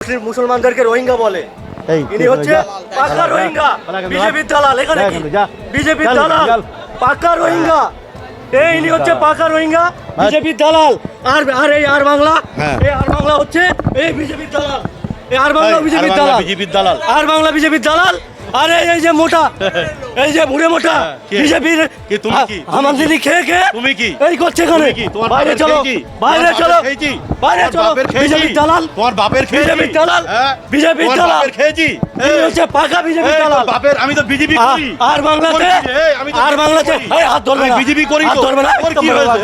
মুসলিম মুসলমানদেরকে রোহিঙ্গা বলে। ইনি হচ্ছে পাকা রোহিঙ্গা, বিজেপির দালাল। এখানে বিজেপির দালাল, পাকা রোহিঙ্গা। ইনি হচ্ছে পাকা রোহিঙ্গা, বিজেপির দালাল। আর এই আর বাংলা, এই আর বাংলা হচ্ছে এই বিজেপির দালাল। এই আর বাংলা বিজেপির দালাল, আর বাংলা বিজেপির দালাল। আরে এই যে মোটা, এই যে বুড়ে মোটা বিজেপির আমার দিদি খেয়ে খেয়ে তুমি কি এই করছে এখানে? বাইরে চলো, বাইরে চলো, বাইরে চলো। বিজেপির দালাল, তোমার বাপের বিজেপির দালাল, বিজেপির দালাল খেয়েছি। এই হচ্ছে পাকা বিজেপির দালাল। বাপের আমি তো বিজেপি করি। আর বাংলাতে, আর বাংলাতে এই হাত ধরবে না, বিজেপি করি, হাত ধরবে না। কি হয়েছে?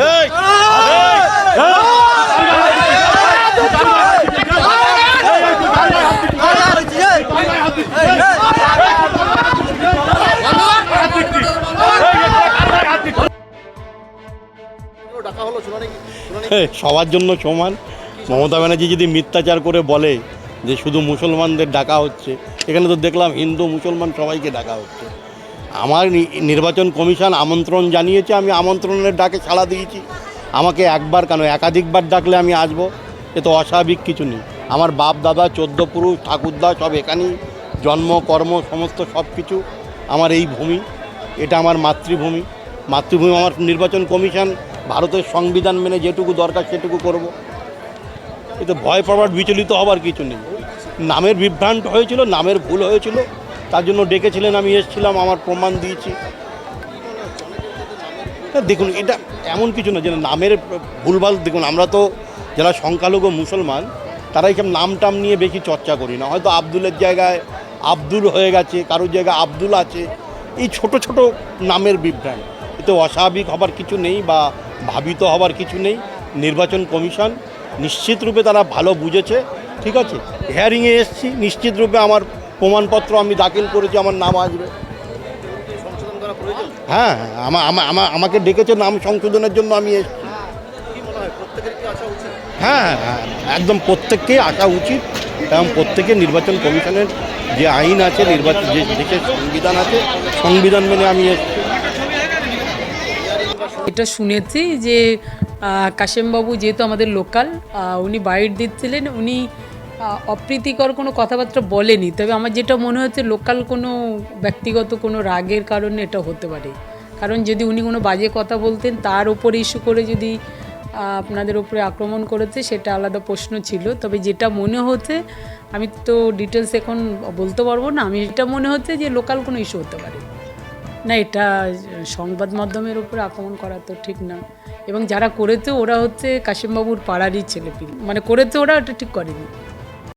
সবার জন্য সমান। মমতা ব্যানার্জি যদি মিথ্যাচার করে বলে যে শুধু মুসলমানদের ডাকা হচ্ছে, এখানে তো দেখলাম হিন্দু মুসলমান সবাইকে ডাকা হচ্ছে। আমার নির্বাচন কমিশন আমন্ত্রণ জানিয়েছে, আমি আমন্ত্রণের ডাকে সাড়া দিয়েছি। আমাকে একবার কেন একাধিকবার ডাকলে আমি আসবো, এ তো অস্বাভাবিক কিছু নেই। আমার বাপ দাদা 14 পুরুষ ঠাকুরদা সব এখানেই, জন্ম কর্ম সমস্ত সব কিছু আমার এই ভূমি, এটা আমার মাতৃভূমি। মাতৃভূমি আমার নির্বাচন কমিশন ভারতের সংবিধান মেনে যেটুকু দরকার সেটুকু করব। এতে ভয় পাওয়ার বিচলিত হবার কিছু নেই। নামের বিভ্রান্ত হয়েছিল, নামের ভুল হয়েছিল, তার জন্য ডেকেছিলেন, আমি এসেছিলাম, আমার প্রমাণ দিয়েছি। দেখুন এটা এমন কিছু না যে নামের ভুলভাল। দেখুন আমরা তো যারা সংখ্যালঘু মুসলমান তারা এইসব নাম টাম নিয়ে বেশি চর্চা করি না। হয়তো আব্দুলের জায়গায় আব্দুল হয়ে গেছে, কারোর জায়গায় আব্দুল আছে, এই ছোট ছোট নামের বিভ্রান্ত। এতে অস্বাভাবিক হবার কিছু নেই বা ভাবিত হবার কিছু নেই। নির্বাচন কমিশন নিশ্চিত রূপে তারা ভালো বুঝেছে, ঠিক আছে। হিয়ারিংয়ে এসেছি, নিশ্চিত রূপে আমার প্রমাণপত্র আমি দাখিল করেছি, আমার নাম আসবে। হ্যাঁ, আমাকে ডেকেছে নাম সংশোধনের জন্য, আমি এসেছি। হ্যাঁ হ্যাঁ, একদম প্রত্যেককেই আসা উচিত এবং প্রত্যেকে নির্বাচন কমিশনের যে আইন আছে, নির্বাচন যে দেশের সংবিধান আছে, সংবিধান মেনে আমি এসেছি। এটা শুনেছি যে কাশেমবাবু যেহেতু আমাদের লোকাল, উনি বাইট দিচ্ছিলেন, উনি অপ্রীতিকর কোনো কথাবার্তা বলেনি। তবে আমার যেটা মনে হচ্ছে লোকাল কোনো ব্যক্তিগত কোনো রাগের কারণে এটা হতে পারে। কারণ যদি উনি কোনো বাজে কথা বলতেন, তার উপরে ইস্যু করে যদি আপনাদের উপরে আক্রমণ করেছে, সেটা আলাদা প্রশ্ন ছিল। তবে যেটা মনে হচ্ছে, আমি তো ডিটেলস এখন বলতে পারবো না, আমি এটা মনে হচ্ছে যে লোকাল কোনো ইস্যু হতে পারে না। এটা সংবাদ মাধ্যমের উপরে আক্রমণ করা তো ঠিক না। এবং যারা করেছে ওরা হচ্ছে কাশেমবাবুর পাড়ারই ছেলেপিলে, মানে করেছে ওরা, ওটা ঠিক করেনি।